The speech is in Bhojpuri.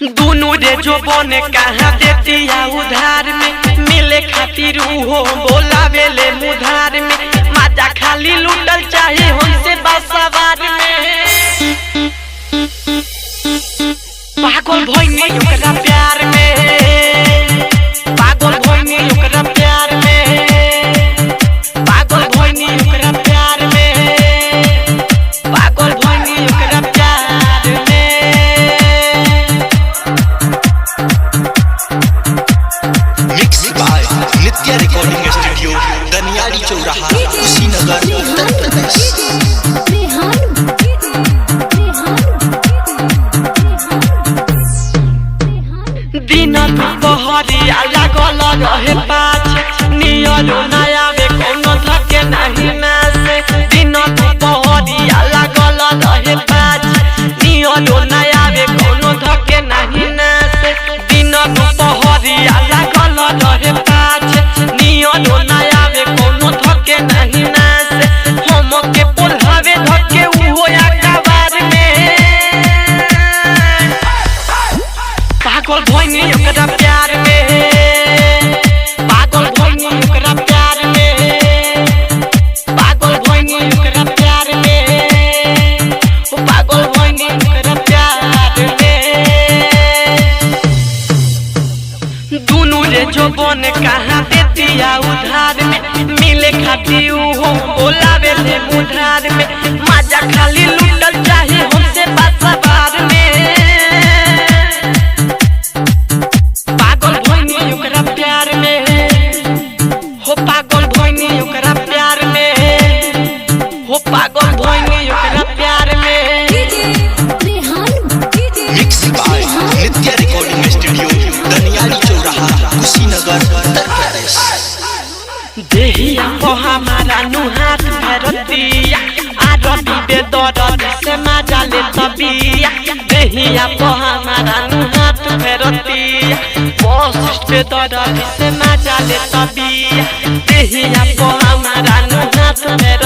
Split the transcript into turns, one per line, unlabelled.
दोनों रे जो बने कहाँ देतिया उधार में मिले खातिर हो बोलावेले मुधार में माजा खाली लूटल चाहे हमसे बसवार में पागल भइनी ओकरा प्यार में पागल भइनी ओकरा प्यार में पागल भइनी ओकरा प्यार में पागल भइनी ओकरा प्यार में
mix by Nitya recording studio Daniyari चौराहा कुशीनगर उत्तर प्रदेश।
दिन दुपहरिया लागल रहे पाछ नियलो नया में कोनो थके नहीं नासे दिन दुपहरिया लागल रहे पाछ नियलो नया में कोनो थके नहीं नासे दिन दुपहरिया लागल रहे पाछ नियलो नया में कोनो थके नहीं नासे हम के पोल्हावे धके उहो अखबार में पागल भइनी ओकरा प्यार में पागल भइनी ओकरा प्यार में पागल भइनी ओकरा प्यार में ओ पागल भइनी ओकरा प्यार में दोनों रे जो बने कहाँ देतिया उधार में मिले खातिर हो बोलावेले मुधार में माजा खाली लूटल चाहे हमसे बसवार में पागल भइनी ओकरा प्यार में हो पागल भइनी ओकरा प्यार में हो पागल भइनी ओकरा प्यार में
mix by Nitya recording studio Daniyari चौराहा कुशीनगर उत्तर प्रदेश।
देहिया को हमारा नुहात फेरतिया आरबी बेदरद से मजा ले तबिया देहिया को हमारा नुहात फेरतिया पोस्ट बेदरद से मजा ले तबिया देहिया को हमारा नुहात फेरतिया